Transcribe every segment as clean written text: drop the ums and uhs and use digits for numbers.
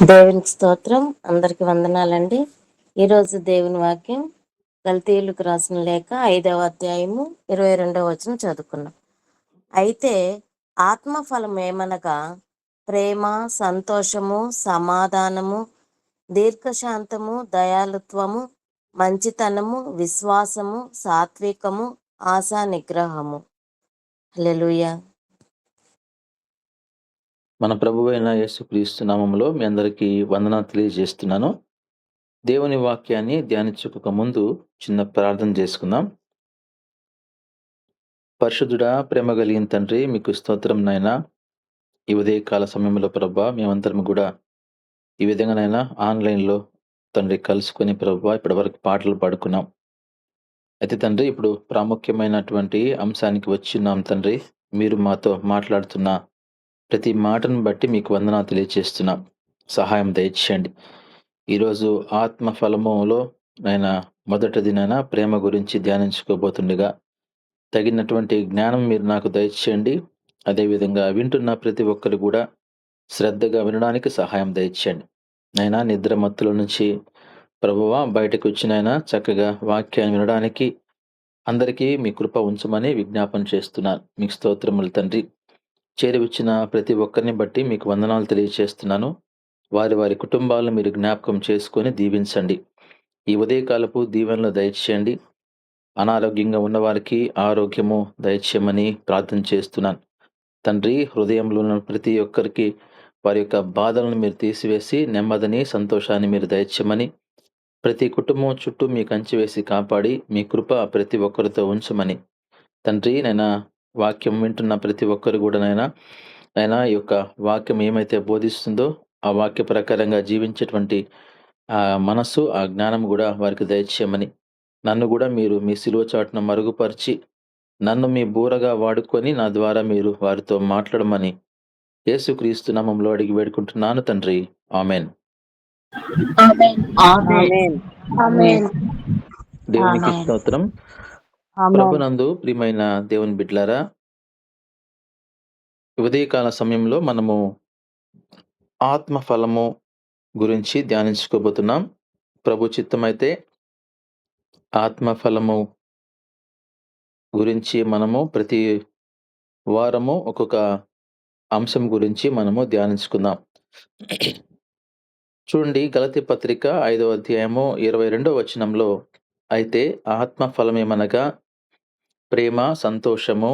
దేవునికి స్తోత్రం. అందరికి వందనాలండి. ఈరోజు దేవుని వాక్యం గలతీయులకు రాసిన లేఖ 5వ అధ్యాయము 22వ వచనం చదువుకున్నాం. అయితే ఆత్మఫలం ఏమనగా ప్రేమ, సంతోషము, సమాధానము, దీర్ఘశాంతము, దయాళుత్వము, మంచితనము, విశ్వాసము, సాత్వికము, ఆశా నిగ్రహము. హల్లెలూయా. మన ప్రభువైన యేసుక్రీస్తు నామములో మీ అందరికీ వందనాలు తెలియజేస్తున్నాను. దేవుని వాక్యాన్ని ధ్యానించుకోక ముందు చిన్న ప్రార్థన చేసుకుందాం. పరిశుద్ధుడా, ప్రేమ కలిగిన తండ్రి, మీకు స్తోత్రం నాయనా. ఈ ఉదయకాల సమయంలో ప్రభా మేమందరం కూడా ఈ విధంగానైనా ఆన్లైన్లో తండ్రి కలుసుకొని ప్రభా ఇప్పటి వరకు పాటలు పాడుకున్నాం. అయితే తండ్రి, ఇప్పుడు ప్రాముఖ్యమైనటువంటి అంశానికి వచ్చిన్నాం తండ్రి. మీరు మాతో మాట్లాడుతున్న ప్రతి మాటను బట్టి మీకు వందనాలు తెలియజేస్తున్నాం. సహాయం దయచేయండి. ఈరోజు ఆత్మ ఫలములో మొదటిదినైనా ప్రేమ గురించి ధ్యానించుకోబోతుండగా తగినటువంటి జ్ఞానం మీరు నాకు దయచేయండి. అదేవిధంగా వింటున్న ప్రతి ఒక్కరు కూడా శ్రద్ధగా వినడానికి సహాయం దయచేయండి. నిద్ర మత్తుల నుంచి ప్రభువా బయటకు వచ్చినైనా చక్కగా వాక్యాన్ని వినడానికి అందరికీ మీ కృప ఉంచమని విజ్ఞాపన చేస్తున్నాను. మీకు స్తోత్రములు తండ్రి. చేరివచ్చిన ప్రతి ఒక్కరిని బట్టి మీకు వందనాలు తెలియజేస్తున్నాను. వారి వారి కుటుంబాలను మీరు జ్ఞాపకం చేసుకొని దీవించండి. ఈ ఉదయకాలపు దీవెనలు దయచేయండి. అనారోగ్యంగా ఉన్నవారికి ఆరోగ్యము దయచేయమని ప్రార్థన చేస్తున్నాను. తండ్రి, హృదయంలో ఉన్న ప్రతి ఒక్కరికి వారి యొక్క బాధలను మీరు తీసివేసి నెమ్మదిని, సంతోషాన్ని మీరు దయచేయమని, ప్రతి కుటుంబం చుట్టూ మీ కంచె వేసి కాపాడి మీ కృప ప్రతి ఒక్కరితో ఉంచమని తండ్రి, వాక్యం వింటున్న ప్రతి ఒక్కరు కూడా ఈ యొక్క వాక్యం ఏమైతే బోధిస్తుందో ఆ వాక్య ప్రకారంగా జీవించేటువంటి ఆ మనస్సు, ఆ జ్ఞానం కూడా వారికి దయచేయమని, నన్ను కూడా మీరు మీ సిలువ చాటున మరుగుపరిచి నన్ను మీ బూరగా వాడుకొని నా ద్వారా మీరు వారితో మాట్లాడమని యేసుక్రీస్తు నామములో అడిగి వేడుకుంటున్నాను తండ్రి. ఆమెన్. దేవునికి స్తోత్రం. ప్రభునందు ప్రియమైన దేవుని బిడ్డలారా, ఉదయకాల సమయంలో మనము ఆత్మ ఫలము గురించి ధ్యానించుకోబోతున్నాం. ప్రభు చిత్తమైతే ఆత్మ ఫలము గురించి మనము ప్రతి వారము ఒక్కొక్క అంశం గురించి మనము ధ్యానించుకుందాం. చూడండి, గలతీ పత్రిక 5వ అధ్యాయము 22వ వచనంలో, అయితే ఆత్మ ఫలమేమనగా ప్రేమ, సంతోషము,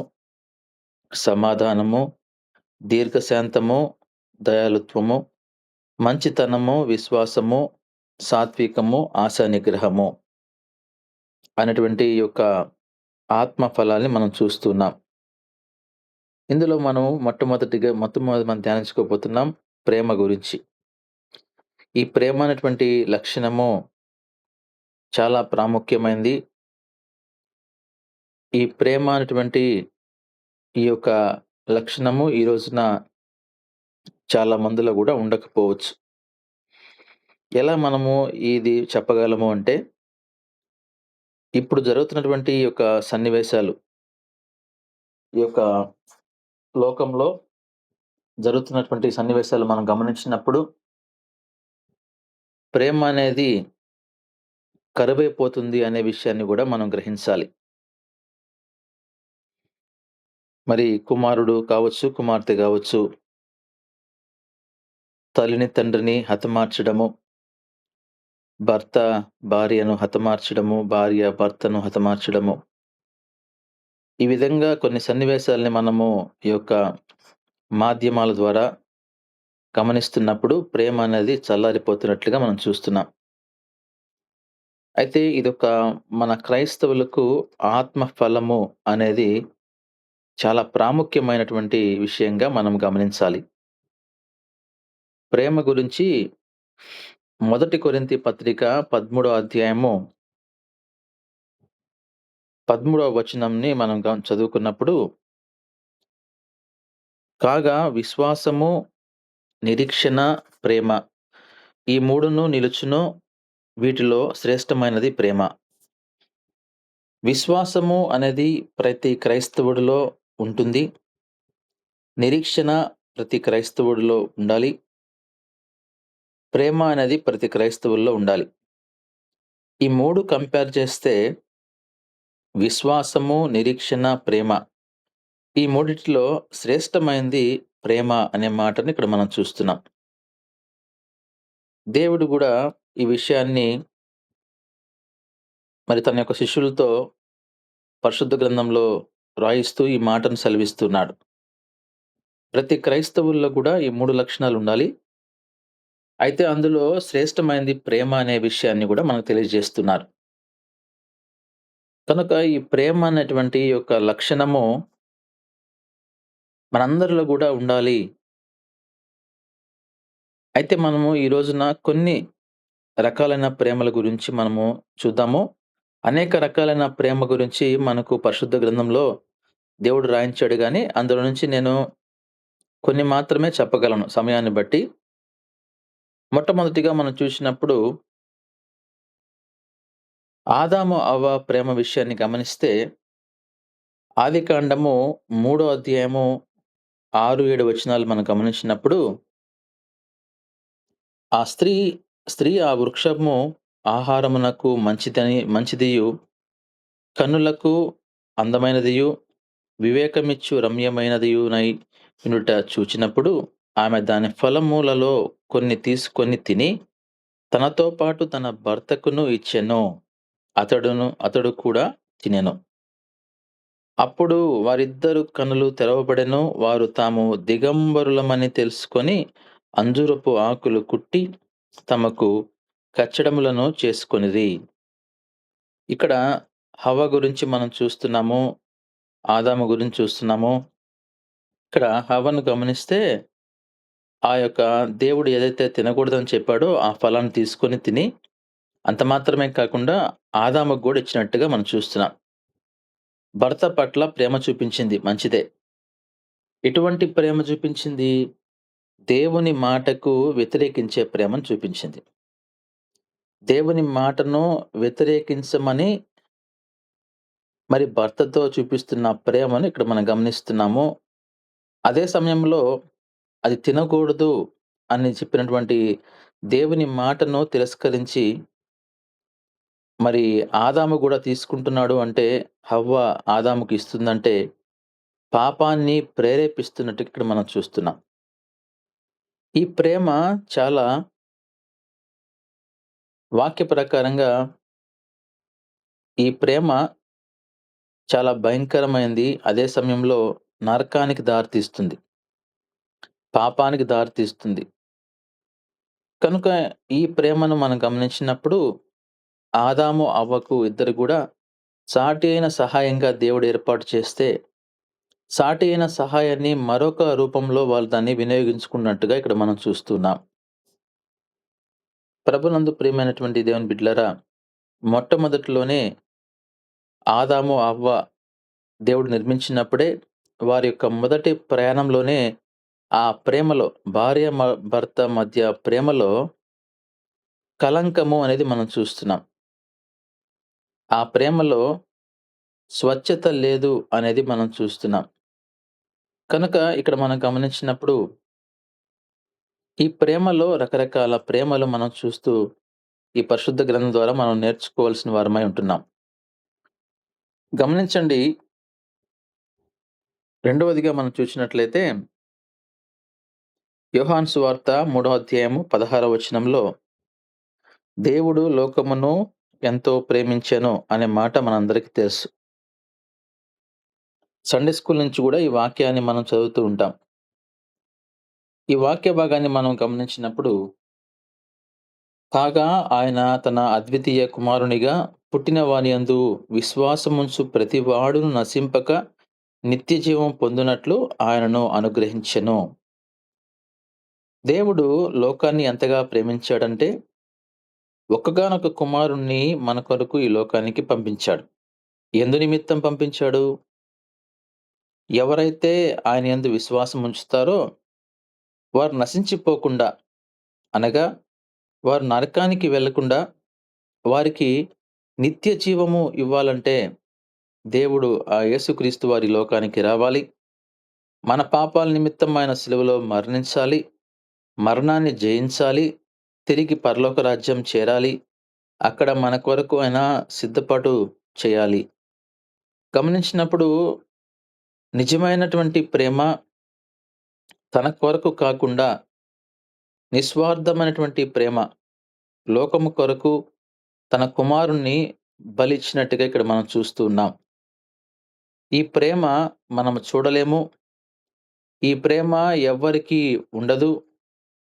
సమాధానము, దీర్ఘశాంతము, దయాళుత్వము, మంచితనము, విశ్వాసము, సాత్వికము, ఆశా నిగ్రహము అనేటువంటి ఈ యొక్క ఆత్మ ఫలాన్ని మనం చూస్తున్నాం. ఇందులో మనం మొట్టమొదటి మనం ధ్యానించుకోబోతున్నాం ప్రేమ గురించి. ఈ ప్రేమ అనేటువంటి లక్షణము చాలా ప్రాముఖ్యమైనది. ఈ ప్రేమ అనేటువంటి ఈ యొక్క లక్షణము ఈ రోజున చాలా మందిలో కూడా ఉండకపోవచ్చు. ఎలా మనము ఇది చెప్పగలము అంటే, ఇప్పుడు జరుగుతున్నటువంటి ఈ యొక్క సన్నివేశాలు, ఈ యొక్క లోకంలో జరుగుతున్నటువంటి సన్నివేశాలు మనం గమనించినప్పుడు ప్రేమ అనేది కరువైపోతుంది అనే విషయాన్ని కూడా మనం గ్రహించాలి. మరి కుమారుడు కావచ్చు, కుమార్తె కావచ్చు, తల్లిని తండ్రిని హతమార్చడము, భర్త భార్యను హతమార్చడము, భార్య భర్తను హతమార్చడము, ఈ విధంగా కొన్ని సన్నివేశాలని మనము ఈ యొక్క మాధ్యమాల ద్వారా గమనిస్తున్నప్పుడు ప్రేమ అనేది చల్లారిపోతున్నట్లుగా మనం చూస్తున్నాం. అయితే ఇదొక మన క్రైస్తవులకు ఆత్మ ఫలము అనేది చాలా ప్రాముఖ్యమైనటువంటి విషయంగా మనం గమనించాలి. ప్రేమ గురించి 1 కొరింథీ పత్రిక 13వ అధ్యాయము 13వ వచనంని మనం చదువుకున్నప్పుడు, కాగా విశ్వాసము, నిరీక్షణ, ప్రేమ ఈ మూడును నిలుచును, వీటిలో శ్రేష్టమైనది ప్రేమ. విశ్వాసము అనేది ప్రతి క్రైస్తవుడిలో ఉంటుంది. నిరీక్షణ ప్రతి క్రైస్తవుడిలో ఉండాలి. ప్రేమ అనేది ప్రతి క్రైస్తవుల్లో ఉండాలి. ఈ 3 కంపేర్ చేస్తే విశ్వాసము, నిరీక్షణ, ప్రేమ ఈ మూడిటిలో శ్రేష్టమైంది ప్రేమ అనే మాటని ఇక్కడ మనం చూస్తున్నాం. దేవుడు గూడా ఈ విషయాన్ని మరి తన యొక్క శిష్యులతో పరిశుద్ధ గ్రంథంలో రాయిస్తూ ఈ మాటను సెలవిస్తున్నాడు. ప్రతి క్రైస్తవుల్లో కూడా ఈ 3 లక్షణాలుండాలి. అయితే అందులో శ్రేష్టమైనది ప్రేమ అనే విషయాన్ని గూడా మనకు తెలియజేస్తున్నారు. కనుక ఈ ప్రేమ అనేటువంటి యొక్క లక్షణము మనందరిలో గూడా ఉండాలి. అయితే మనము ఈ రోజున కొన్ని రకాలైన ప్రేమల గురించి మనము చూద్దాము. అనేక రకాలైన ప్రేమ గురించి మనకు పరిశుద్ధ గ్రంథంలో దేవుడు రాయించాడు గానీ, అందులో నుంచి నేను కొన్ని మాత్రమే చెప్పగలను సమయాన్ని బట్టి. మొట్టమొదటిగా మనం చూసినప్పుడు ఆదాము, అవ్వ ప్రేమ విషయాన్ని గమనిస్తే ఆదికాండము 3 అధ్యాయము 6, 7 వచనాలు మనం గమనించినప్పుడు ఆ స్త్రీ ఆ వృక్షము ఆహారమునకు మంచిదియు, కన్నులకు అందమైనదియు, వివేకమిచ్చు రమ్యమైనదియునై యుండుట చూచినప్పుడు, ఆమె దాని ఫలములలో కొన్ని తీసుకొని తిని, తనతో పాటు తన భర్తకును ఇచ్చెను. అతడు కూడా తినెను. అప్పుడు వారిద్దరు కన్నులు తెరవబడెను. వారు తాము దిగంబరులమని తెలుసుకొని, అంజూరపు ఆకులు కుట్టి తమకు కచ్చడములను చేసుకొనిరి. ఇక్కడ హవ్వ గురించి మనం చూస్తున్నాము. ఆదాము గురించి చూస్తున్నాము. ఇక్కడ హవ్వను గమనిస్తే ఆ యొక్క దేవుడు ఏదైతే తినకూడదని చెప్పాడో ఆ ఫలాన్ని తీసుకొని తిని, అంత మాత్రమే కాకుండా ఆదాముకు గూడా ఇచ్చినట్టుగా మనం చూస్తున్నాం. భర్త పట్ల ప్రేమ చూపించింది మంచిదే. ఎటువంటి ప్రేమ చూపించింది? దేవుని మాటకు వ్యతిరేకించే ప్రేమను చూపించింది. దేవుని మాటను వ్యతిరేకించమని మరి భర్తతో చూపిస్తున్న ప్రేమను ఇక్కడ మనం గమనిస్తున్నాము. అదే సమయంలో అది తినకూడదు అని చెప్పినటువంటి దేవుని మాటను తిరస్కరించి మరి ఆదాము గూడా తీసుకుంటున్నాడు అంటే, హవ్వ ఆదాముకి ఇస్తుందంటే, పాపాన్ని ప్రేరేపిస్తున్నట్టు ఇక్కడ మనం చూస్తున్నాం. ఈ ప్రేమ చాలా వాక్య ప్రకారంగా ఈ ప్రేమ చాలా భయంకరమైంది. అదే సమయంలో నరకానికి దారితీస్తుంది. పాపానికి దారితీస్తుంది. కనుక ఈ ప్రేమను మనం గమనించినప్పుడు ఆదాము, అవ్వకు ఇద్దరు గూడా సాటి అయిన సహాయంగా దేవుడు ఏర్పాటు చేస్తే, సాటి అయిన సహాయాన్ని మరొక రూపంలో వాళ్ళు దాన్ని వినియోగించుకున్నట్టుగా ఇక్కడ మనం చూస్తున్నాం. ప్రభునందు ప్రియమైనటువంటి దేవుని బిడ్డలారా, మొట్టమొదటిలోనే ఆదాము, అవ్వ దేవుడు నిర్మించినప్పుడే వారి యొక్క మొదటి ప్రయాణంలోనే ఆ ప్రేమలో భర్త మధ్య ప్రేమలో కళంకము అనేది మనం చూస్తున్నాం. ఆ ప్రేమలో స్వచ్ఛత లేదు అనేది మనం చూస్తున్నాం. కనుక ఇక్కడ మనం గమనించినప్పుడు ఈ ప్రేమలో రకరకాల ప్రేమలు మనం చూస్తూ ఈ పరిశుద్ధ గ్రంథం ద్వారా మనం నేర్చుకోవాల్సిన వారమై ఉంటున్నాం. గమనించండి, రెండవదిగా మనం చూసినట్లయితే యోహాను సువార్త 3వ అధ్యాయము 16వ వచనంలో దేవుడు లోకమును ఎంతో ప్రేమించెను అనే మాట మనందరికీ తెలుసు. సండే స్కూల్ నుంచి కూడా ఈ వాక్యాన్ని మనం చదువుతూ ఉంటాం. ఈ వాక్య భాగాన్ని మనం గమనించినప్పుడు, కాగా ఆయన తన అద్వితీయ కుమారునిగా పుట్టిన వాని యందు విశ్వాసముంచు ప్రతివాడును నశింపక నిత్యజీవం పొందునట్లు ఆయనను అనుగ్రహించెను. దేవుడు లోకాన్ని ఎంతగా ప్రేమించాడంటే, ఒక్కగానొక్క కుమారుణ్ణి మన కొరకు ఈ లోకానికి పంపించాడు. ఎందు నిమిత్తం పంపించాడు? ఎవరైతే ఆయన యందు విశ్వాసం ఉంచుతారో వారు నశించిపోకుండా, అనగా వారు నరకానికి వెళ్ళకుండా వారికి నిత్య జీవము ఇవ్వాలంటే దేవుడు ఆ యేసుక్రీస్తు వారి లోకానికి రావాలి. మన పాపాల నిమిత్తం ఆయన సిలువలో మరణించాలి. మరణాన్ని జయించాలి. తిరిగి పరలోక రాజ్యం చేరాలి. అక్కడ మన కొరకు ఆయన సిద్ధపాటు చేయాలి. గమనించినప్పుడు నిజమైనటువంటి ప్రేమ తన కొరకు కాకుండా నిస్వార్థమైనటువంటి ప్రేమ లోకము కొరకు తన కుమారుణ్ణి బలిచ్చినట్టుగా ఇక్కడ మనం చూస్తూ ఉన్నాం. ఈ ప్రేమ మనం చూడలేము. ఈ ప్రేమ ఎవ్వరికీ ఉండదు.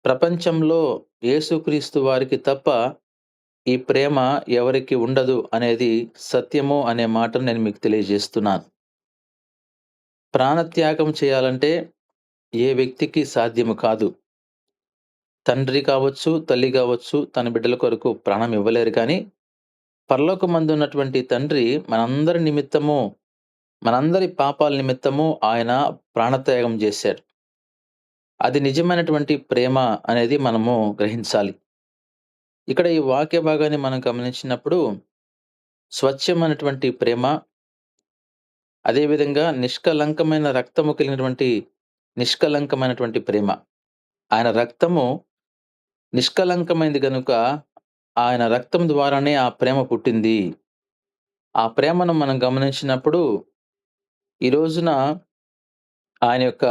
ప్రపంచంలో యేసుక్రీస్తు వారికి తప్ప ఈ ప్రేమ ఎవరికి ఉండదు అనేది సత్యము అనే మాటను నేను మీకు తెలియజేస్తున్నాను. ప్రాణత్యాగం చేయాలంటే ఏ వ్యక్తికి సాధ్యము కాదు. తండ్రి కావచ్చు, తల్లి కావచ్చు, తన బిడ్డల కొరకు ప్రాణం ఇవ్వలేరు కానీ, పరలోకమందున్నటువంటి తండ్రి మనందరి నిమిత్తము, మనందరి పాపాల నిమిత్తము ఆయన ప్రాణత్యాగం చేశాడు. అది నిజమైనటువంటి ప్రేమ అనేది మనము గ్రహించాలి. ఇక్కడ ఈ వాక్య భాగాన్ని మనం గమనించినప్పుడు స్వచ్ఛమైనటువంటి ప్రేమ, అదేవిధంగా నిష్కలంకమైన రక్తము కలిగినటువంటి నిష్కలంకమైనటువంటి ప్రేమ. ఆయన రక్తము నిష్కలంకమైంది గనుక ఆయన రక్తం ద్వారానే ఆ ప్రేమ పుట్టింది. ఆ ప్రేమను మనం గమనించినప్పుడు ఈ రోజున ఆయన యొక్క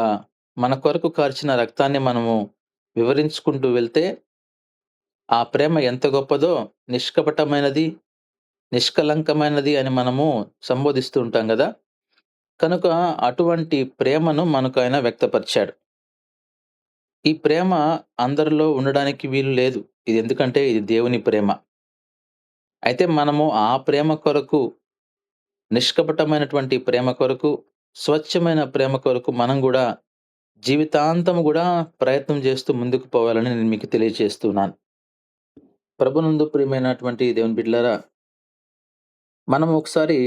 మన కొరకు కార్చిన రక్తాన్ని మనము వివరించుకుంటూ వెళ్తే ఆ ప్రేమ ఎంత గొప్పదో, నిష్కపటమైనది, నిష్కలంకమైనది అని మనము సంబోధిస్తూ ఉంటాం గదా! కనుక అటువంటి ప్రేమను మనకు ఆయన వ్యక్తపరిచాడు. ఈ ప్రేమ అందరిలో ఉండడానికి వీలు లేదు. ఇది ఎందుకంటే ఇది దేవుని ప్రేమ. అయితే మనము ఆ ప్రేమ కొరకు, నిష్కపటమైనటువంటి ప్రేమ కొరకు, స్వచ్ఛమైన ప్రేమ కొరకు మనం గూడా జీవితాంతం గూడా ప్రయత్నం చేస్తూ ముందుకు పోవాలని నేను మీకు తెలియజేస్తున్నాను. ప్రభునందు ప్రియమైనటువంటి దేవుని బిడ్డలారా, మనం ఒకసారి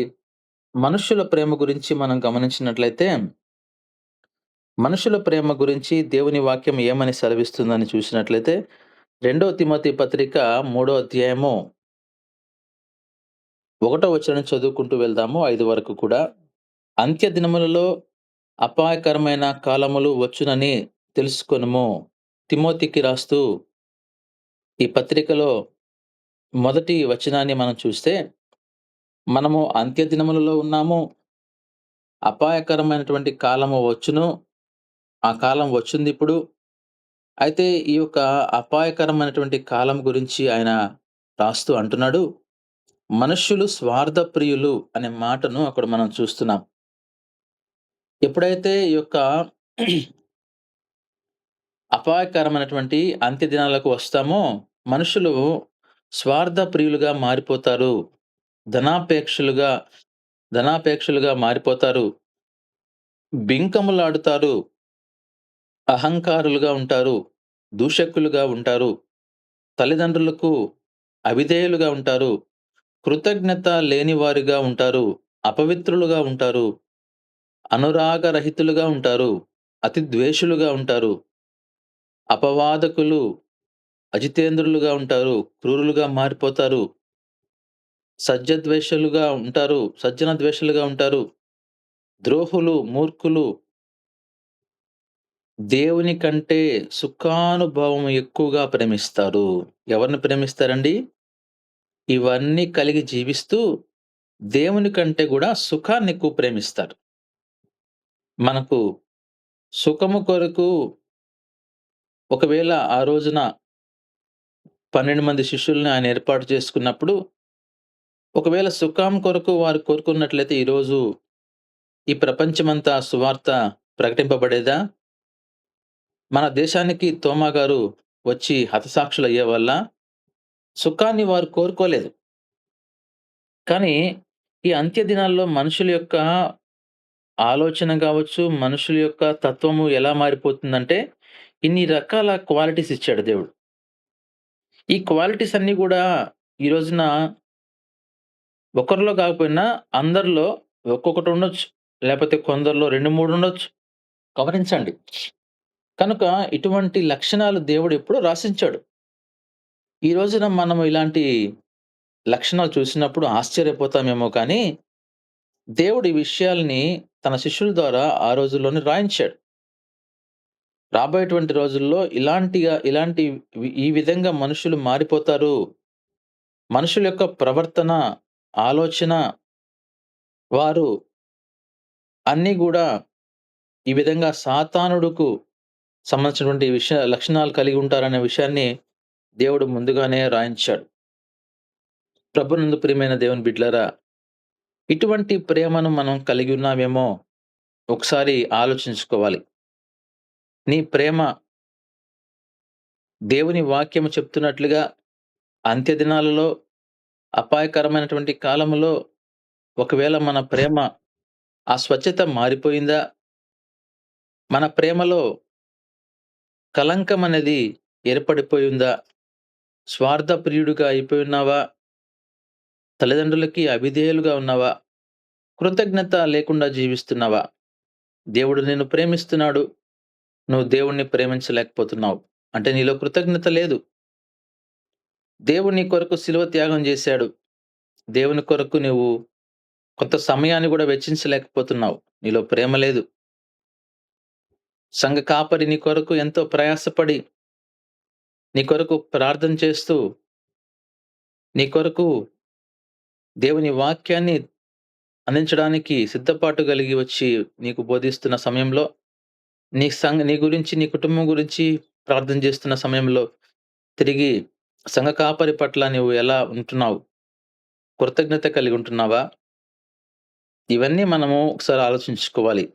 మనుష్యుల ప్రేమ గురించి మనం గమనించినట్లయితే, మనుషుల ప్రేమ గురించి దేవుని వాక్యం ఏమని సెలవిస్తుందని చూసినట్లయితే, 2 తిమోతి పత్రిక 3 అధ్యాయము 1 వచనం చదువుకుంటూ వెళ్దాము 5 వరకు కూడా. అంత్య దినములలో అపాయకరమైన కాలములు వచ్చునని తెలుసుకొనుము. తిమోతికి రాస్తూ ఈ పత్రికలో మొదటి వచనాన్ని మనం చూస్తే, మనము అంత్య దినములలో ఉన్నాము. అపాయకరమైనటువంటి కాలము వచ్చును. ఆ కాలం వచ్చిందిప్పుడు. అయితే ఈ యొక్క అపాయకరమైనటువంటి కాలం గురించి ఆయన రాస్తూ అంటున్నాడు, మనుష్యులు స్వార్థ ప్రియులు అనే మాటను అక్కడ మనం చూస్తున్నాం. ఎప్పుడైతే ఈ యొక్క అపాయకరమైనటువంటి అంత్య దినాలకు వస్తామో, మనుషులు స్వార్థ ప్రియులుగా మారిపోతారు. ధనాపేక్షలుగా ధనాపేక్షలుగా మారిపోతారు. బింకములాడుతారు. అహంకారులుగా ఉంటారు. దూషకులుగా ఉంటారు. తల్లిదండ్రులకు అవిధేయులుగా ఉంటారు. కృతజ్ఞత లేనివారుగా ఉంటారు. అపవిత్రులుగా ఉంటారు. అనురాగరహితులుగా ఉంటారు. అతి ద్వేషులుగా ఉంటారు. అపవాదకులు, అజితేంద్రులుగా ఉంటారు. క్రూరులుగా మారిపోతారు. సజ్జన ద్వేషులుగా ఉంటారు. ద్రోహులు, మూర్ఖులు, దేవుని కంటే సుఖానుభవం ఎక్కువగా ప్రేమిస్తారు. ఎవరిని ప్రేమిస్తారండి? ఇవన్నీ కలిగి జీవిస్తూ దేవుని కంటే గూడా సుఖాన్ని ఎక్కువ ప్రేమిస్తారు. మనకు సుఖము కొరకు ఒకవేళ ఆ రోజున 12 మంది శిష్యుల్ని ఆయన ఏర్పాటు చేసుకున్నప్పుడు, ఒకవేళ సుఖం కొరకు వారు కోరుకున్నట్లయితే ఈరోజు ఈ ప్రపంచమంతా సువార్త ప్రకటింపబడేదా? మన దేశానికి తోమా గారు వచ్చి హతసాక్షులయ్యేవాళ్ళా? సుఖాన్ని వారు కోరుకోలేదు. కానీ ఈ అంత్య దినాల్లో మనుషుల యొక్క ఆలోచన గావచ్చు, మనుషుల యొక్క తత్వము ఎలా మారిపోతుందంటే, ఇన్ని రకాల క్వాలిటీస్ ఇచ్చాడు దేవుడు. ఈ క్వాలిటీస్ అన్నీ గూడా ఈ రోజున ఒకరిలో కాకపోయినా అందరిలో ఒక్కొక్కటి ఉండొచ్చు. లేపోతే కొందరిలో 2, 3 ఉండొచ్చు. గమనించండి. కనుక ఇటువంటి లక్షణాలు దేవుడు ఎప్పుడో రాసించాడు. ఈ రోజున మనం ఇలాంటి లక్షణాలు చూసినప్పుడు ఆశ్చర్యపోతామేమో కానీ, దేవుడు ఈ విషయాల్ని తన శిష్యుల ద్వారా ఆ రోజుల్లోనే రాయించాడు. రాబోయేటువంటి రోజుల్లో ఇలాంటి ఈ విధంగా మనుషులు మారిపోతారు. మనుషుల యొక్క ప్రవర్తన, ఆలోచన వారు అన్నీ గూడా ఈ విధంగా సాతానుడుకు సంబంధించినటువంటి లక్షణాలు కలిగి ఉంటారనే విషయాన్ని దేవుడు ముందుగానే రాయించాడు. ప్రభునందు ప్రియమైన దేవుని బిడ్డలారా, ఇటువంటి ప్రేమను మనం కలిగి ఉన్నామేమో ఒకసారి ఆలోచించుకోవాలి. నీ ప్రేమ దేవుని వాక్యము చెప్తున్నట్లుగా అంత్య దినాలలో, అపాయకరమైనటువంటి కాలములో ఒకవేళ మన ప్రేమ ఆ స్వచ్ఛత మారిపోయిందా? మన ప్రేమలో కళంకం అనేది ఏర్పడిపోయిందా? స్వార్థ ప్రియుడిగా అయిపోయున్నావా? తల్లిదండ్రులకి అవిధేయులుగా ఉన్నావా? కృతజ్ఞత లేకుండా జీవిస్తున్నావా? దేవుడు నిన్ను ప్రేమిస్తున్నాడు. నువ్వు దేవుడిని ప్రేమించలేకపోతున్నావు. అంటే నీలో కృతజ్ఞత లేదు. దేవుడు నీ కొరకు శిలువ త్యాగం చేశాడు. దేవుని కొరకు నువ్వు కొంత సమయాన్ని గూడా వెచ్చించలేకపోతున్నావు. నీలో ప్రేమ లేదు. సంఘ కాపరి నీ కొరకు ఎంతో ప్రయాసపడి, నీ కొరకు ప్రార్థన చేస్తూ, నీ కొరకు దేవుని వాక్యాన్ని అందించడానికి సిద్ధపాటు కలిగి వచ్చి నీకు బోధిస్తున్న సమయంలో, నీ గురించి, నీ కుటుంబం గురించి ప్రార్థన చేస్తున్న సమయంలో, తిరిగి సంఘ కాపరి పట్ల నువ్వు ఎలా ఉంటున్నావు? కృతజ్ఞత కలిగి ఉంటున్నావా? ఇవన్నీ మనము ఒకసారి ఆలోచించుకోవాలి.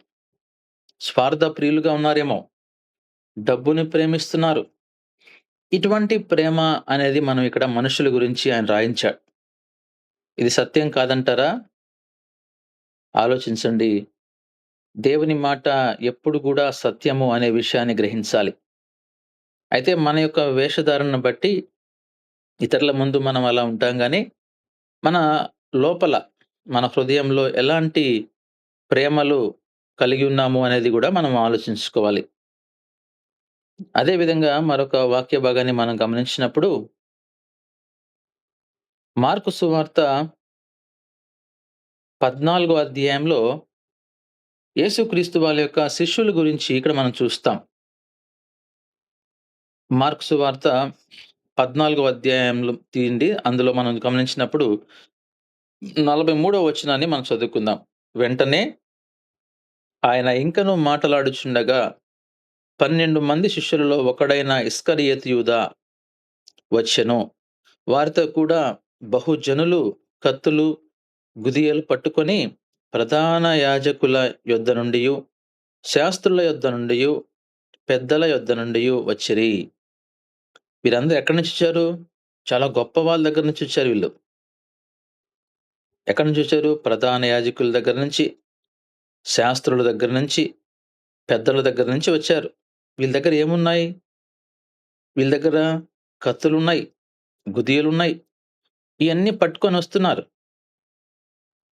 స్వార్థ ప్రియులుగా ఉన్నారేమో! డబ్బుని ప్రేమిస్తున్నారు. ఇటువంటి ప్రేమ అనేది మనం ఇక్కడ మనుషుల గురించి ఆయన రాయించాడు. ఇది సత్యం కాదంటారా? ఆలోచించండి. దేవుని మాట ఎప్పుడు గూడా సత్యము అనే విషయాన్ని గ్రహించాలి. అయితే మన యొక్క వేషధారణను బట్టి ఇతరుల ముందు మనం అలా ఉంటాం గానీ, మన లోపల, మన హృదయంలో ఎలాంటి ప్రేమలు కలిగి ఉన్నాము అనేది గూడా మనం ఆలోచించుకోవాలి. అదే విధంగా మరొక వాక్య భాగాన్ని మనం గమనించినప్పుడు, మార్కు సువార్త 14 అధ్యాయంలో యేసుక్రీస్తు వాళ్ళ యొక్క శిష్యుల గురించి ఇక్కడ మనం చూస్తాం. మార్కు సువార్త 14 అధ్యాయంలో తీయండి. అందులో మనం గమనించినప్పుడు 43వ వచనాన్ని మనం చదువుకుందాం. వెంటనే ఆయన ఇంకనూ మాటలాడుచుండగా 12 మంది శిష్యులలో ఒకడైన ఇస్కరియోతు యూదా వచ్చెను. వారితో కూడా బహుజనులు కత్తులు, గుదియలు పట్టుకొని ప్రధాన యాజకుల యొద్ద నుండియు, శాస్త్రుల యొద్ద నుండియు, పెద్దల యొద్ద నుండియు వచ్చిరి. వీరందరూ ఎక్కడి నుంచి వచ్చారు? చాలా గొప్ప వాళ్ళ దగ్గర నుంచి వచ్చారు వీళ్ళు. ఎక్కడి నుంచి వచ్చారు? ప్రధాన యాజకుల దగ్గర నుంచి, శాస్త్రుల దగ్గర నుంచి, పెద్దల దగ్గర నుంచి వచ్చారు. వీళ్ళ దగ్గర ఏమున్నాయి? వీళ్ళ దగ్గర కత్తులున్నాయి, గుదియలున్నాయి. ఇయన్నీ పట్టుకొని వస్తున్నారు.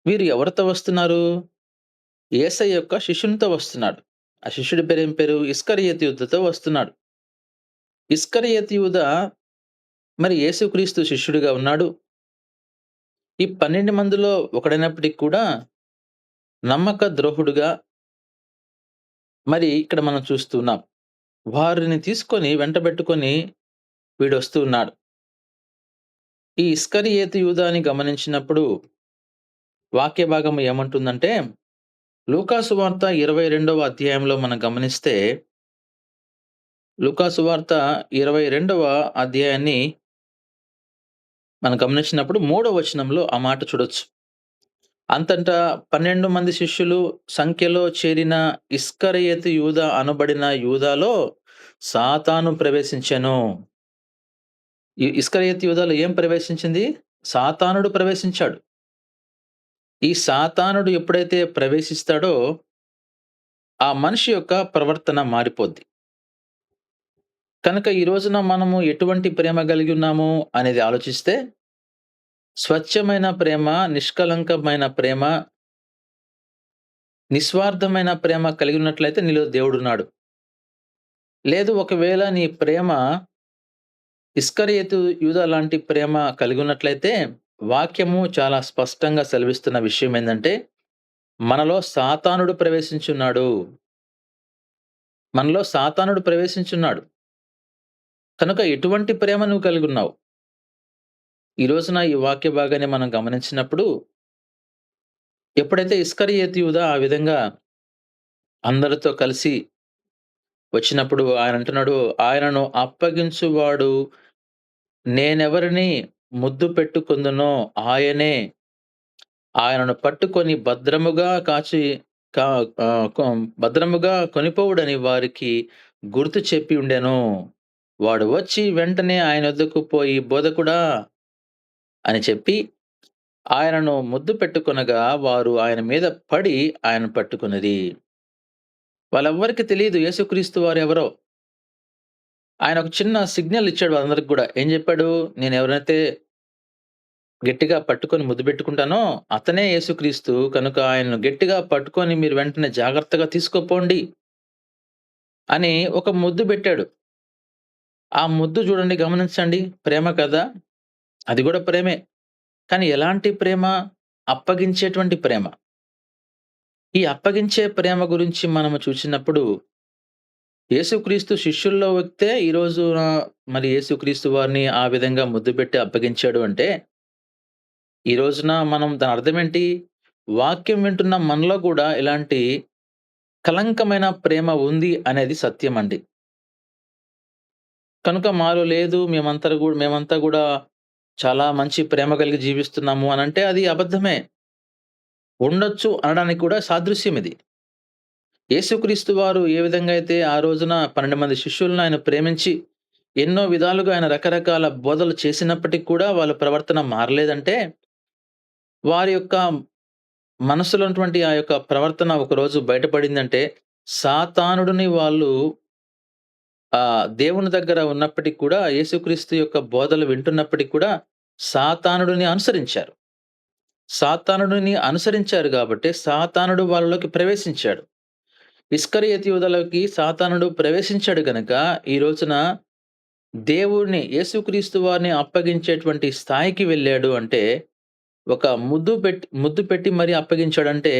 వీరు ఎవరితో వస్తున్నారు? యేసయ్య యొక్క శిష్యునితో వస్తున్నాడు. ఆ శిష్యుడి పేరేం పేరు? ఇస్కరియోతు యూదాతో వస్తున్నాడు. ఇస్కరియోతు యూదా మరి యేసుక్రీస్తు శిష్యుడిగా ఉన్నాడు. ఈ 12 మందిలో ఒకడైనప్పటికి కూడా నమ్మక ద్రోహుడుగా మరి ఇక్కడ మనం చూస్తున్నాం. వారిని తీసుకొని వెంటబెట్టుకొని వీడొస్తూ ఉన్నాడు. ఈ ఇస్కరియోతు యూదాని గమనించినప్పుడు వాక్య భాగం ఏమంటుందంటే, లూకాసు వార్త 22వ అధ్యాయంలో మనం గమనిస్తే, లూకాసు వార్త 22వ అధ్యాయాన్ని మనం గమనించినప్పుడు 3వ వచనంలో ఆ మాట చూడొచ్చు. అంతటా 12 మంది శిష్యులు సంఖ్యలో చేరిన ఇస్కరియోతు యూదా అనబడిన యూదాలో సాతాను ప్రవేశించెను. ఈ ఇస్కరియోతు యూదాలో ఏం ప్రవేశించింది? సాతానుడు ప్రవేశించాడు. ఈ సాతానుడు ఎప్పుడైతే ప్రవేశిస్తాడో, ఆ మనిషి యొక్క ప్రవర్తన మారిపోద్ది. కనుక ఈ రోజున మనము ఎటువంటి ప్రేమ కలిగి ఉన్నాము అనేది ఆలోచిస్తే, స్వచ్ఛమైన ప్రేమ, నిష్కళంకమైన ప్రేమ, నిస్వార్థమైన ప్రేమ కలిగి ఉన్నట్లయితే నీలో దేవుడున్నాడు. లేదు ఒకవేళ నీ ప్రేమ ఇస్కరియోతు యూదా లాంటి ప్రేమ కలిగి ఉన్నట్లయితే, వాక్యము చాలా స్పష్టంగా సెలవిస్తున్న విషయం ఏందంటే, మనలో సాతానుడు ప్రవేశించున్నాడు. మనలో సాతానుడు ప్రవేశించున్నాడు. కనుక ఎటువంటి ప్రేమ నువ్వు కలిగున్నావు? ఈ రోజున ఈ వాక్య భాగాన్ని మనం గమనించినప్పుడు, ఎప్పుడైతే ఇస్కరియోతు యూదా ఆ విధంగా అందరితో కలిసి వచ్చినప్పుడు ఆయన అంటున్నాడు, ఆయనను అప్పగించువాడు నేనెవరిని ముద్దు పెట్టుకొందునో ఆయనే ఆయనను పట్టుకొని భద్రముగా కాచి కా భద్రముగా కొనిపోవుడని వారికి గుర్తు చెప్పి ఉండెను. వాడు వచ్చి వెంటనే ఆయన వద్దకు పోయి, బోధకుడా అని చెప్పి ఆయనను ముద్దు పెట్టుకొనగా, వారు ఆయన మీద పడి ఆయనను పట్టుకొనిరి. వాళ్ళెవ్వరికీ తెలీదు యేసుక్రీస్తు వారెవరో. ఆయన ఒక చిన్న సిగ్నల్ ఇచ్చాడు వాళ్ళందరికి గూడా. ఏం జెప్పాడు? నేనెవరినైతే గట్టిగా పట్టుకొని ముద్దు పెట్టుకుంటానో అతనే యేసుక్రీస్తు. కనుక ఆయనను గట్టిగా పట్టుకొని మీరు వెంటనే జాగ్రత్తగా తీసుకుపోండి అని ఒక ముద్దు బెట్టాడు. ఆ ముద్దు చూడండి, గమనించండి. ప్రేమ కదా! అది గూడా ప్రేమే. కానీ ఎలాంటి ప్రేమ? అప్పగించేటువంటి ప్రేమ. ఈ అప్పగించే ప్రేమ గురించి మనము చూసినప్పుడు, యేసుక్రీస్తు శిష్యుల్లో వ్యక్తే ఈ రోజున మరి యేసుక్రీస్తు వారిని ఆ విధంగా ముద్దు పెట్టి అప్పగించాడు అంటే, ఈ రోజున మనం దాని అర్థమేంటి? వాక్యం వింటున్న మనలో గూడా ఇలాంటి కలంకమైన ప్రేమ ఉంది అనేది సత్యమండి. కనుక మాలో లేదు, మేమంతా గూడా చాలా మంచి ప్రేమ కలిగి జీవిస్తున్నాము అనంటే అది అబద్ధమే. ఉండొచ్చు అనడానికి కూడా సాదృశ్యం ఇది. యేసుక్రీస్తు వారు ఏ విధంగా అయితే ఆ రోజున 12 మంది శిష్యులను ఆయన ప్రేమించి, ఎన్నో విధాలుగా ఆయన రకరకాల బోధలు చేసినప్పటికి కూడా వాళ్ళ ప్రవర్తన మారలేదంటే, వారి యొక్క మనసులో ఉన్నటువంటి ఆ యొక్క ప్రవర్తన ఒకరోజు బయటపడిందంటే, సాతానుడిని వాళ్ళు దేవుని దగ్గర ఉన్నప్పటికి కూడా, యేసుక్రీస్తు యొక్క బోధలు వింటున్నప్పటికి కూడా, సాతానుడిని అనుసరించారు. సాతానుడిని అనుసరించారు గాబట్టే, సాతానుడు వాళ్ళలోకి ప్రవేశించాడు. ఇస్కరియోతు యూదాలోకి సాతానుడు ప్రవేశించాడు గనక, ఈ రోజున దేవుడిని యేసుక్రీస్తు వారిని అప్పగించేటువంటి స్థాయికి వెళ్ళాడు అంటే, ఒక ముద్దు పెట్టి మరి అప్పగించాడంటే,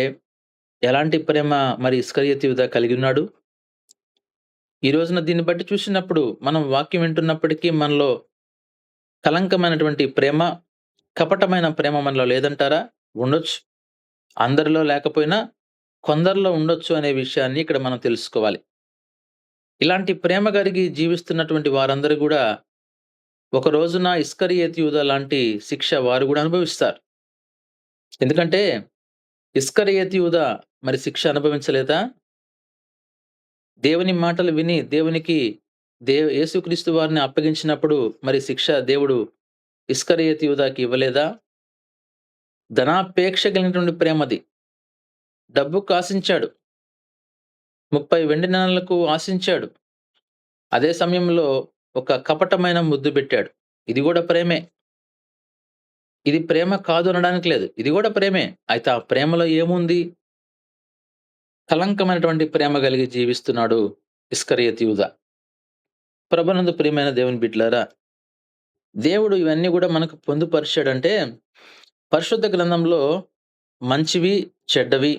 ఎలాంటి ప్రేమ మరి ఇస్కరియోతు యూదా కలిగున్నాడు? ఈ రోజున దీన్ని బట్టి చూసినప్పుడు, మనం వాక్యం వింటున్నప్పటికీ మనలో కలంకమైనటువంటి ప్రేమ, కపటమైన ప్రేమ మనలో లేదంటారా? ఉండొచ్చు. అందరిలో లేకపోయినా కొందరిలో ఉండొచ్చు అనే విషయాన్ని ఇక్కడ మనం తెలుసుకోవాలి. ఇలాంటి ప్రేమ కలిగి జీవిస్తున్నటువంటి వారందరూ గూడా ఒక రోజున ఇస్కరియోతు యూదా లాంటి శిక్ష వారు గూడా అనుభవిస్తారు. ఎందుకంటే ఇస్కరియోతు యూదా మరి శిక్ష అనుభవించలేదా? దేవుని మాటలు విని యేసుక్రీస్తు వారిని అప్పగించినప్పుడు మరి శిక్ష దేవుడు ఇస్కరియోతు యూదాకి ఇవ్వలేదా? ధనాపేక్ష కలిగినటువంటి ప్రేమది. డబ్బుకు ఆశించాడు. 30 వెండి నాణాలకు ఆశించాడు. అదే సమయంలో ఒక కపటమైన ముద్దు బెట్టాడు. ఇది గూడా ప్రేమే. ఇది ప్రేమ కాదు అనడానికి లేదు. ఇది గూడా ప్రేమే. అయితే ఆ ప్రేమలో ఏముంది? కలంకమైనటువంటి ప్రేమ కలిగి జీవిస్తున్నాడు ఇస్కరియోతు యూదా. ప్రభునందు ప్రియమైన దేవుని బిడ్డలారా, దేవుడు ఇవన్నీ గూడా మనకు పొందుపరిచాడంటే, పరిశుద్ధ గ్రంథంలో మంచివి, చెడ్డవి,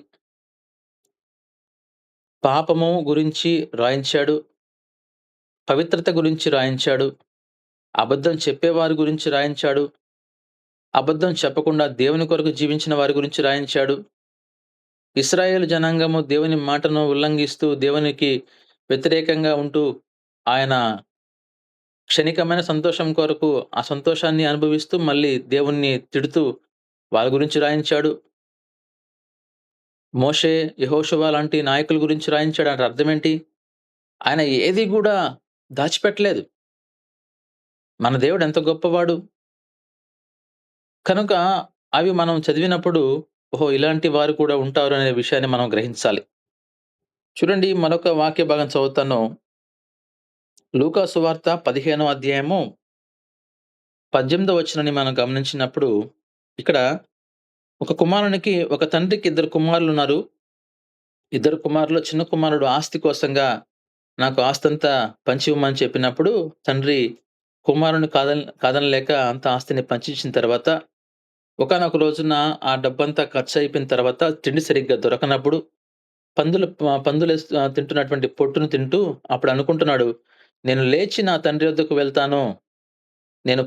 పాపము గురించి రాయించాడు. పవిత్రత గురించి రాయించాడు. అబద్ధం చెప్పేవారి గురించి రాయించాడు. అబద్ధం చెప్పకుండా దేవుని కొరకు జీవించిన వారి గురించి రాయించాడు. ఇశ్రాయేలు జనాంగము దేవుని మాటను ఉల్లంఘిస్తూ, దేవునికి వ్యతిరేకంగా ఉంటూ, ఆయన క్షణికమైన సంతోషం కొరకు ఆ సంతోషాన్ని అనుభవిస్తూ, మళ్ళీ దేవుణ్ణి తిడుతూ వాళ్ళ గురించి రాయించాడు. మోషే, యెహోషువ లాంటి నాయకుల గురించి రాయించాడు. అంటే అర్థమేంటి? ఆయన ఏది గూడా దాచిపెట్టలేదు. మన దేవుడు ఎంత గొప్పవాడు. కనుక అవి మనం చదివినప్పుడు, ఓహో! ఇలాంటి వారు కూడా ఉంటారు అనే విషయాన్ని మనం గ్రహించాలి. చూడండి, మరొక వాక్య భాగం చదువుతాను. లూకా సువార్త 15వ అధ్యాయము 18వ వచనాన్ని మనం గమనించినప్పుడు, ఇక్కడ ఒక తండ్రికి ఇద్దరు కుమారులున్నారు. ఇద్దరు కుమారుల్లో చిన్న కుమారుడు ఆస్తి కోసంగా నాకు ఆస్తంతా పంచివ్వమని చెప్పినప్పుడు, తండ్రి కుమారుడిని కాదనలేక అంత ఆస్తిని పంచిచ్చిన తర్వాత, ఒకానొక రోజున ఆ డబ్బంతా ఖర్చయిపోయిన తర్వాత తిండి సరిగ్గా దొరకనప్పుడు, తింటున్నటువంటి పొట్టును తింటూ అప్పుడు అనుకుంటున్నాడు, నేను లేచి నా తండ్రి వద్దకు వెళ్తాను. నేను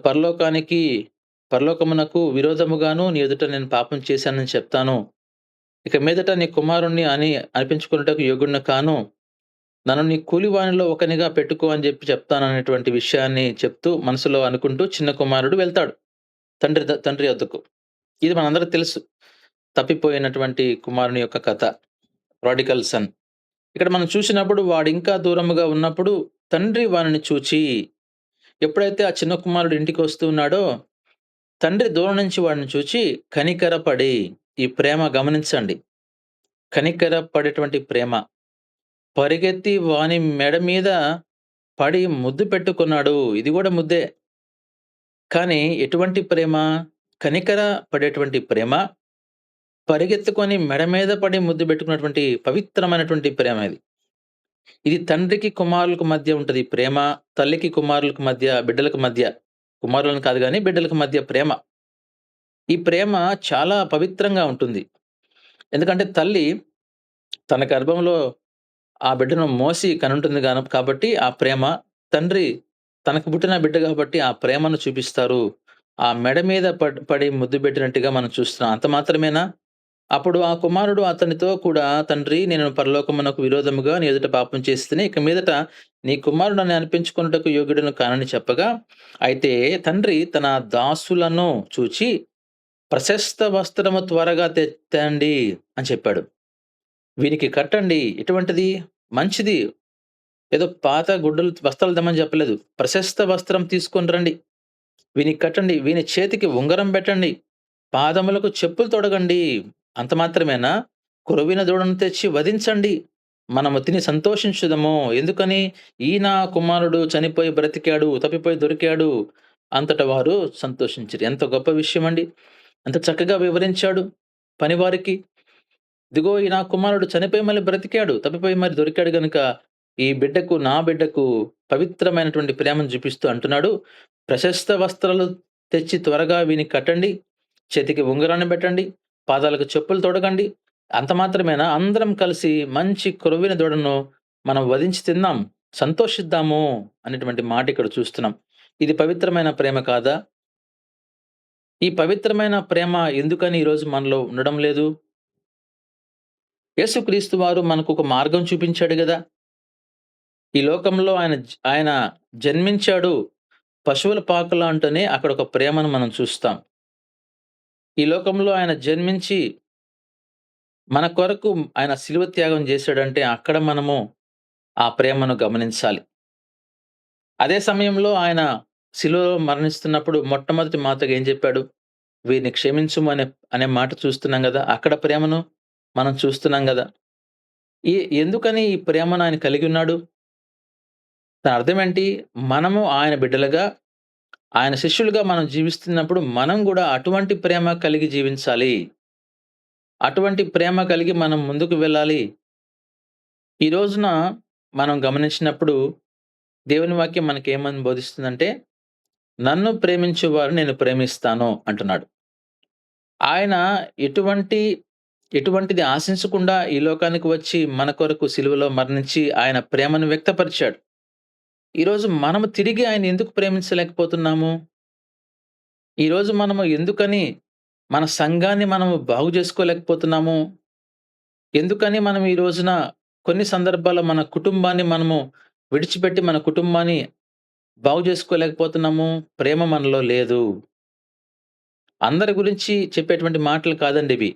పరలోకమునకు విరోధముగాను నీ ఎదుట నేను పాపం చేశానని చెప్తాను. ఇక మీదట నీ కుమారుణ్ణి అని అనిపించుకొనుటకు యోగ్యుడిని కాను. నన్ను నీ కూలివానిలో ఒకనిగా పెట్టుకో అని చెప్తాననేటువంటి విషయాన్ని చెప్తూ మనసులో అనుకుంటూ చిన్న కుమారుడు వెళ్తాడు తండ్రి వద్దకు. ఇది మనందరికి తెలుసు. తప్పిపోయినటువంటి కుమారుని యొక్క కథ. Prodigal sun. ఇక్కడ మనం చూసినప్పుడు వాడింకా దూరముగా ఉన్నప్పుడు తండ్రి వానిని చూచి, ఎప్పుడైతే ఆ చిన్న కుమారుడు ఇంటికి వస్తూ ఉన్నాడో, తండ్రి దూరం నుంచి వాడిని చూచి కనికరపడి, ఈ ప్రేమ గమనించండి. కనికర పడేటువంటి ప్రేమ. పరిగెత్తి వాని మెడ మీద పడి ముద్దు పెట్టుకున్నాడు. ఇది గూడా ముద్దే. కానీ ఎటువంటి ప్రేమ? కనికర పడేటువంటి ప్రేమ. పరిగెత్తుకొని మెడ మీద పడి ముద్దు పెట్టుకున్నటువంటి పవిత్రమైనటువంటి ప్రేమ ఇది. ఇది తండ్రికి, కుమారులకు మధ్య ఉంటది ప్రేమ. తల్లికి, కుమారులకు మధ్య, బిడ్డలకు మధ్య. కుమారులను కాదు గానీ బిడ్డలకు మధ్య ప్రేమ. ఈ ప్రేమ చాలా పవిత్రంగా ఉంటుంది. ఎందుకంటే తల్లి తన గర్భంలో ఆ బిడ్డను మోసి కనుంటుంది కాబట్టి ఆ ప్రేమ. తండ్రి తనకు పుట్టిన బిడ్డ కాబట్టి ఆ ప్రేమను చూపిస్తారు. ఆ మెడ మీద పడి ముద్దు పెట్టినట్టుగా మనం చూస్తున్నాం. అంత మాత్రమేనా? అప్పుడు ఆ కుమారుడు అతనితో కూడా, తండ్రి నేను పరలోకమునకు విరోధముగా నీ ఎదుట పాపం చేసితిని. ఇక మీదట నీ కుమారుడని అనిపించుకొనుటకు యోగ్యుడను కానని చెప్పగా, అయితే తండ్రి తన దాసులను చూచి ప్రశస్త వస్త్రము త్వరగా తేండి అని చెప్పాడు. వీనికి కట్టండి. ఎటువంటిది? మంచిది. ఏదో పాత గుడ్డలు వస్త్రాలు తెమ్మని చెప్పలేదు. ప్రశస్త వస్త్రం తీసుకొని రండి. వీనికి కట్టండి. వీని చేతికి ఉంగరం పెట్టండి. పాదములకు చెప్పులు తొడగండి. అంత మాత్రమేనా? కొరువిన దూడను తెచ్చి వధించండి. మనము తిని సంతోషించుదము. ఎందుకని? ఈయన కుమారుడు చనిపోయి బ్రతికాడు, తప్పిపోయి దొరికాడు. అంతట వారు సంతోషించిరి. ఎంత గొప్ప విషయమండి. ఎంత చక్కగా వివరించాడు పనివారికి. ఇదిగో ఈ నా కుమారుడు చనిపోయి మళ్ళీ బ్రతికాడు, తప్పిపోయి మరి దొరికాడు గనుక ఈ బిడ్డకు, నా బిడ్డకు పవిత్రమైనటువంటి ప్రేమను చూపిస్తూ అంటున్నాడు, ప్రశస్త వస్త్రాలు తెచ్చి త్వరగా వీనికి కట్టండి. చేతికి ఉంగరాన్ని పెట్టండి. పాదాలకు చెప్పులు తొడగండి. అంత మాత్రమేనా? అందరం కలిసి మంచి కొరువిన దూడను మనం వధించి తిందాం, సంతోషిద్దాము అనేటువంటి మాట ఇక్కడ చూస్తున్నాం. ఇది పవిత్రమైన ప్రేమ కాదా? ఈ పవిత్రమైన ప్రేమ ఎందుకని ఈరోజు మనలో ఉండడం లేదు? యేసుక్రీస్తు వారు మనకొక మార్గం చూపించాడు గదా! ఈ లోకంలో ఆయన జన్మించాడు. పశువుల పాకలో అంటేనే అక్కడ ఒక ప్రేమను మనం చూస్తాం. ఈ లోకంలో ఆయన జన్మించి మన కొరకు ఆయన శిలువ త్యాగం చేశాడంటే అక్కడ మనము ఆ ప్రేమను గమనించాలి. అదే సమయంలో ఆయన శిలువలో మరణిస్తున్నప్పుడు మొట్టమొదటి మాటగా ఏం చెప్పాడు? వీరిని క్షమించుము అనే మాట చూస్తున్నాం గదా! అక్కడ ప్రేమను మనం చూస్తున్నాం గదా! ఎందుకని ఈ ప్రేమను ఆయన కలిగి ఉన్నాడు? దాని అర్థమేంటి? మనము ఆయన బిడ్డలుగా, ఆయన శిష్యులుగా మనం జీవిస్తున్నప్పుడు మనం గూడా అటువంటి ప్రేమ కలిగి జీవించాలి. అటువంటి ప్రేమ కలిగి మనం ముందుకు వెళ్ళాలి. ఈ రోజున మనం గమనించినప్పుడు దేవుని వాక్యం మనకేమని బోధిస్తుందంటే, నన్ను ప్రేమించువారు నేను ప్రేమిస్తాను అంటున్నాడు. ఆయన ఎటువంటి ఎటువంటిది ఆశించకుండా ఈ లోకానికి వచ్చి మన కొరకు సిలువలో మరణించి ఆయన ప్రేమను వ్యక్తపరిచాడు. ఈరోజు మనము తిరిగి ఆయన ఎందుకు ప్రేమించలేకపోతున్నాము? ఈరోజు మనము ఎందుకని మన సంఘాన్ని మనము బాగు చేసుకోలేకపోతున్నాము? ఎందుకని మనం ఈ రోజున కొన్ని సందర్భాల్లో మన కుటుంబాన్ని మనము విడిచిపెట్టి మన కుటుంబాన్ని బాగు చేసుకోలేకపోతున్నాము? ప్రేమ మనలో లేదు. అందరి గురించి చెప్పేటువంటి మాటలు కాదండి ఇవి.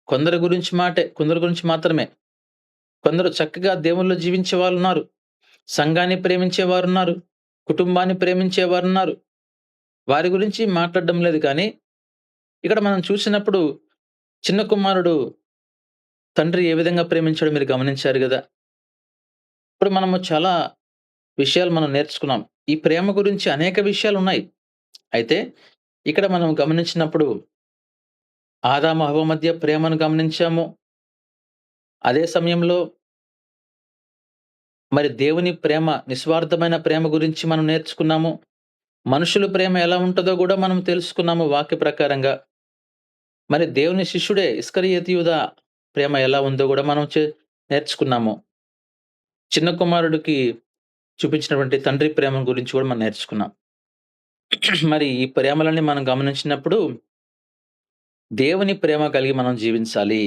కొందరి గురించి మాత్రమే. కొందరు చక్కగా దేవునిలో జీవించే వాళ్ళున్నారు. సంఘాన్ని ప్రేమించేవారున్నారు. కుటుంబాన్ని ప్రేమించేవారున్నారు. వారి గురించి మాట్లాడడం లేదు కానీ, ఇక్కడ మనం చూసినప్పుడు చిన్న కుమారుడు తండ్రి ఏ విధంగా ప్రేమించాడో మీరు గమనించారు గదా! ఇప్పుడు మనము చాలా విషయాలు మనం నేర్చుకున్నాం. ఈ ప్రేమ గురించి అనేక విషయాలున్నాయి. అయితే ఇక్కడ మనం గమనించినప్పుడు ఆదాము, హవ్వ మధ్య ప్రేమను గమనించాము. అదే సమయంలో మరి దేవుని ప్రేమ, నిస్వార్థమైన ప్రేమ గురించి మనం నేర్చుకున్నాము. మనుషుల ప్రేమ ఎలా ఉంటదో గూడా మనం తెలుసుకున్నాము వాక్య ప్రకారంగా. మరి దేవుని శిష్యుడే ఇస్కరియోతు యూదా ప్రేమ ఎలా ఉందో గూడా మనం నేర్చుకున్నామో, చిన్న కుమారుడికి చూపించినటువంటి తండ్రి ప్రేమ గురించి కూడా మనం నేర్చుకున్నాం. మరి ఈ ప్రేమలన్నీ మనం గమనించినప్పుడు దేవుని ప్రేమ కలిగి మనం జీవించాలి.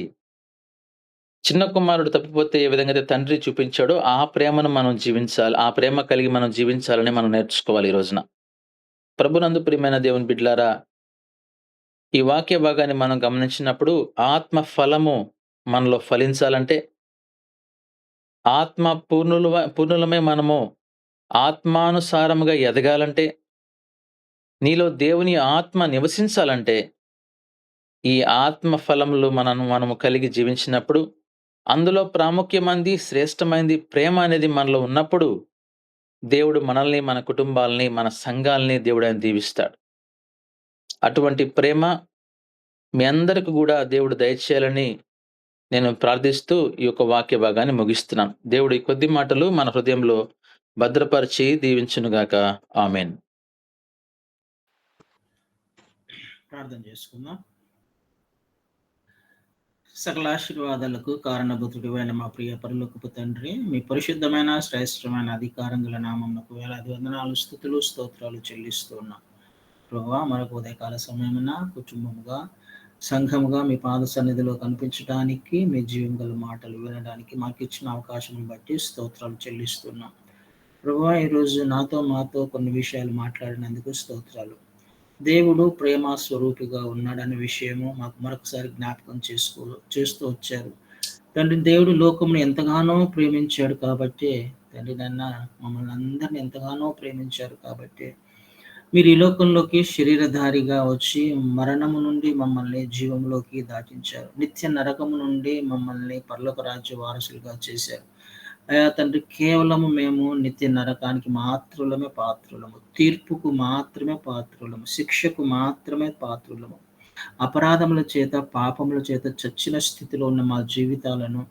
చిన్న కుమారుడు తప్పిపోతే ఏ విధంగా అయితే తండ్రి చూపించాడో ఆ ప్రేమను మనం జీవించాలి. ఆ ప్రేమ కలిగి మనం జీవించాలని మనం నేర్చుకోవాలి ఈ రోజున. ప్రభునందు ప్రియమైన దేవుని బిడ్డలారా, ఈ వాక్య భాగాన్ని మనం గమనించినప్పుడు ఆత్మ ఫలము మనలో ఫలించాలంటే, ఆత్మ పూర్ణులమై మనము ఆత్మానుసారముగా ఎదగాలంటే, నీలో దేవుని ఆత్మ నివసించాలంటే, ఈ ఆత్మ ఫలములు మనము కలిగి జీవించినప్పుడు, అందులో ప్రాముఖ్యమైంది, శ్రేష్టమైంది ప్రేమ అనేది మనలో ఉన్నప్పుడు, దేవుడు మనల్ని, మన కుటుంబాల్ని, మన సంఘాల్ని దేవుడాయన దీవిస్తాడు. అటువంటి ప్రేమ మీ అందరికి గూడా దేవుడు దయచేయాలని నేను ప్రార్థిస్తూ ఈ యొక్క వాక్య భాగాన్ని ముగిస్తున్నాను. దేవుడు ఈ కొద్ది మాటలు మన హృదయంలో భద్రపరిచి దీవించునుగాక. ఆమేన్. ప్రార్థన చేసుకుందాం. సకల ఆశీర్వాదాలకు కారణభూతుడైన మా ప్రియ పరలోకపు తండ్రి, మీ పరిశుద్ధమైన శ్రేష్టమైన అధికారం గల నామమునకు వేలాది వందనాలు, స్తుతులు, స్తోత్రాలు చెల్లిస్తూ ఉన్నాం. ప్రభువా, మరొక ఉదయకాల సమయమున కుటుంబముగా, సంఘముగా మీ పాద సన్నిధిలో కనిపించడానికి, మీ జీవం గల మాటలు వినడానికి మాకు ఇచ్చిన అవకాశం బట్టి స్తోత్రాలు చెల్లిస్తున్నాం. ప్రభువా, ఈరోజు మాతో కొన్ని విషయాలు మాట్లాడినందుకు స్తోత్రాలు. దేవుడు ప్రేమ స్వరూపిగా ఉన్నాడనే విషయము మాకు మరొకసారి జ్ఞాపకం చేస్తూ వచ్చారు. తండ్రి, దేవుడు లోకమును ఎంతగానో ప్రేమించాడు కాబట్టి, తండ్రి నాన్న మమ్మల్ని అందరిని ఎంతగానో ప్రేమించారు కాబట్టి, మీరు ఈ లోకంలోకి శరీరధారిగా వచ్చి మరణము నుండి మమ్మల్ని జీవంలోకి దాటించారు. నిత్య నరకము నుండి మమ్మల్ని పరలోక రాజ్య వారసులుగా చేశారు. అయా తండ్రి, కేవలము మేము నిత్య నరకానికి మాత్రులమే పాత్రులము, తీర్పుకు మాత్రమే పాత్రులము, శిక్షకు మాత్రమే పాత్రులము. అపరాధముల చేత, పాపముల చేత చచ్చిన స్థితిలో ఉన్న మా జీవితాలను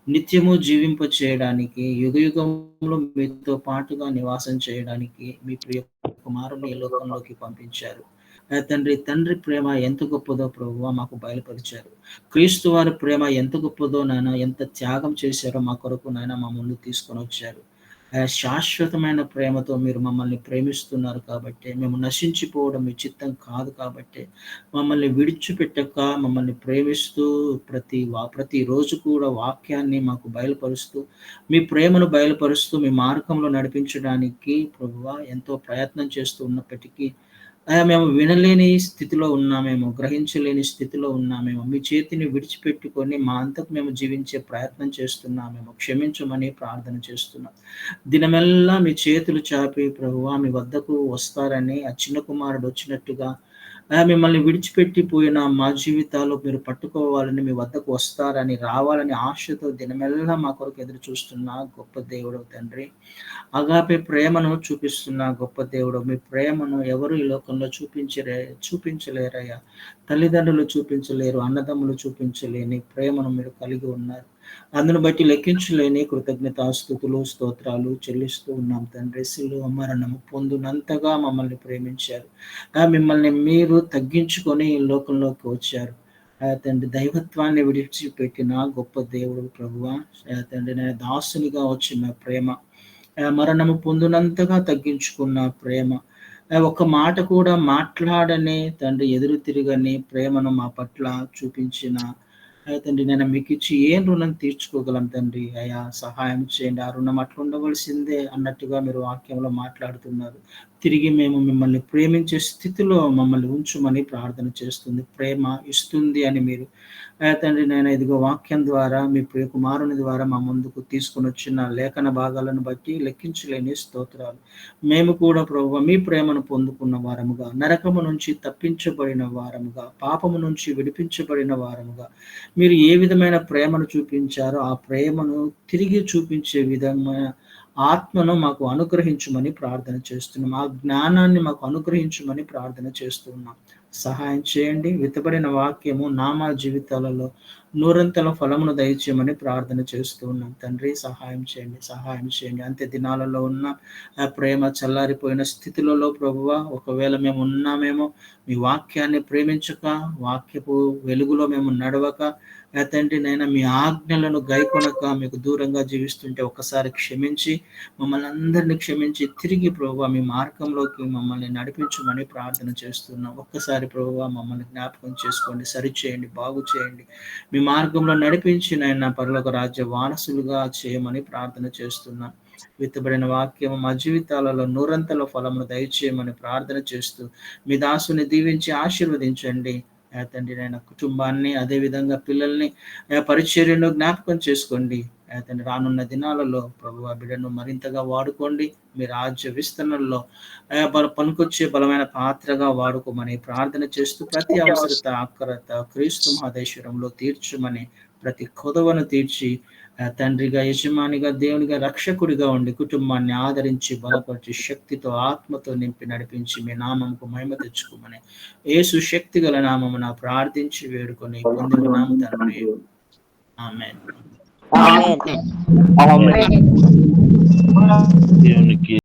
నిత్యము జీవింప చేయడానికి, యుగయుగంలో మీతో పాటుగా నివాసం చేయడానికి మీ ప్రియ కుమారుని ఈ లోకంలోకి పంపించారు. తండ్రి ప్రేమ ఎంత గొప్పదో ప్రభువా మాకు బయలుపరిచారు. క్రీస్తు వారి ప్రేమ ఎంత గొప్పదో నాయన, ఎంత త్యాగం చేశారో మా కొరకు నాయన మా ముందు తీసుకొని వచ్చారు. శాశ్వతమైన ప్రేమతో మీరు మమ్మల్ని ప్రేమిస్తున్నారు కాబట్టి, మేము నశించిపోవడం మీ చిత్తం కాదు కాబట్టి, మమ్మల్ని విడిచిపెట్టక మమ్మల్ని ప్రేమిస్తూ ప్రతి రోజు కూడా వాక్యాన్ని మాకు బయలుపరుస్తూ, మీ ప్రేమను బయలుపరుస్తూ మీ మార్గంలో నడిపించడానికి ప్రభువా ఎంతో ప్రయత్నం చేస్తూ ఉన్నప్పటికీ మేము వినలేని స్థితిలో ఉన్నామేమో, గ్రహించలేని స్థితిలో ఉన్నామేమో, మీ చేతిని విడిచిపెట్టుకొని మా అంతకు మేము జీవించే ప్రయత్నం చేస్తున్నామేమో, క్షమించమని ప్రార్థన చేస్తున్నాం. దినమెల్లా మీ చేతులు చాపి ప్రభువా మీ వద్దకు వస్తారని ఆ చిన్న కుమారుడు వచ్చినట్టుగా మిమ్మల్ని విడిచిపెట్టిపోయిన మా జీవితాల్లో మీరు పట్టుకోవాలని, మీ వద్దకు వస్తారని, రావాలని ఆశతో దినమెల్లా మా కొరకు ఎదురు చూస్తున్న గొప్ప దేవుడు తండ్రి. అగాపే ప్రేమను చూపిస్తున్న గొప్ప దేవుడు, మీ ప్రేమను ఎవరు ఈ లోకంలో చూపించలేరయ్యా. తల్లిదండ్రులు చూపించలేరు, అన్నదమ్ములు చూపించలేని ప్రేమను మీరు కలిగి ఉన్నారు. అందును బట్టి లెక్కించలేని కృతజ్ఞతాస్తుతులు, స్తోత్రాలు చెల్లిస్తూ ఉన్నాం తండ్రి. సిలువ మరణము పొందునంతగా మమ్మల్ని ప్రేమించారు. మిమ్మల్ని మీరు తగ్గించుకొని ఈ లోకంలోకి వచ్చారు. తండ్రి, దైవత్వాన్ని విడిచిపెట్టిన గొప్ప దేవుడు ప్రభువా. తండ్రి, నేను దాసునిగా వచ్చిన ప్రేమ, మరణము పొందునంతగా తగ్గించుకున్న ప్రేమ, ఒక్క మాట కూడా మాట్లాడని తండ్రి, ఎదురు తిరగని ప్రేమను మా పట్ల చూపించిన తండ్రి, నేను మీకు ఇచ్చి ఏం రుణం తీర్చుకోగలం తండ్రి. అయా సహాయం చేయండి. ఆ రుణం అట్లా ఉండవలసిందే అన్నట్టుగా మీరు వాక్యంలో మాట్లాడుతున్నారు. తిరిగి మేము మిమ్మల్ని ప్రేమించే స్థితిలో మమ్మల్ని ఉంచుమని ప్రార్థన చేస్తుంది. ప్రేమ ఇస్తుంది అని మీరు తండ్రి నేను ఇదిగో వాక్యం ద్వారా మీ ప్రియ కుమారుని ద్వారా మా ముందుకు తీసుకుని వచ్చిన లేఖన భాగాలను బట్టి లెక్కించలేని స్తోత్రాలు. మేము కూడా ప్రభువా మీ ప్రేమను పొందుకున్న వారముగా, నరకము నుంచి తప్పించబడిన వారముగా, పాపము నుంచి విడిపించబడిన వారముగా, మీరు ఏ విధమైన ప్రేమను చూపించారో ఆ ప్రేమను తిరిగి చూపించే విధమైన ఆత్మను మాకు అనుగ్రహించమని ప్రార్థన చేస్తున్నాం. ఆ జ్ఞానాన్ని మాకు అనుగ్రహించమని ప్రార్థన చేస్తున్నాం. సహాయం చేయండి. విత్తబడిన వాక్యము మా జీవితాలలో నూరంతల ఫలమును దయచేయమని ప్రార్థన చేస్తూ ఉన్నాం. తండ్రి సహాయం చేయండి. అంత్య దినాలలో ఉన్న ఆ ప్రేమ చల్లారిపోయిన స్థితులలో ప్రభువా, ఒకవేళ మేము ఉన్నామేమో మీ వాక్యాన్ని ప్రేమించక, వాక్యపు వెలుగులో మేము నడవక, తండ్రి నైనా మీ ఆజ్ఞలను గైకొనక మీకు దూరంగా జీవిస్తుంటే ఒక్కసారి క్షమించి, మమ్మల్ని అందరినీ క్షమించి తిరిగి ప్రభువా మీ మార్గంలోకి మమ్మల్ని నడిపించమని ప్రార్థన చేస్తున్నాం. ఒక్కసారి ప్రభువా మమ్మల్ని జ్ఞాపకం చేసుకోండి, సరిచేయండి, బాగు చేయండి. మీ మార్గంలో నడిపించి నైనా పరలోక రాజ్య వారసులుగా చేయమని ప్రార్థన చేస్తున్నాం. విత్తబడిన వాక్యం మా జీవితాలలో నూరంతల ఫలమును దయచేయమని ప్రార్థన చేస్తూ మీ దాసుని దీవించి ఆశీర్వదించండి. తండ్రి నాయన కుటుంబాన్ని, అదే విధంగా పిల్లల్ని పరిచర్యను జ్ఞాపకం చేసుకోండి. తండ్రి రానున్న దినాలలో ప్రభువా బిడ్డను మరింతగా వాడుకోండి. మీ రాజ్య విస్తరణలో పనికొచ్చే బలమైన పాత్రగా వాడుకోమని ప్రార్థన చేస్తూ ప్రతి అవసరత, అక్కరత క్రీస్తు మహదేశ్వరంలో తీర్చమని, ప్రతి కొదవను తీర్చి తండ్రిగా, యజమానిగా, దేవునిగా, రక్షకుడిగా ఉండి కుటుంబాన్ని ఆదరించి బలపరిచి శక్తితో, ఆత్మతో నింపి నడిపించి మీ నామముకు మహిమ తెచ్చుకోమని యేసు శక్తి గల నామమున ప్రార్థించి వేడుకొని పొంది ఉన్నాము తండ్రి. ఆమేన్. ఆమేన్. దేవునికి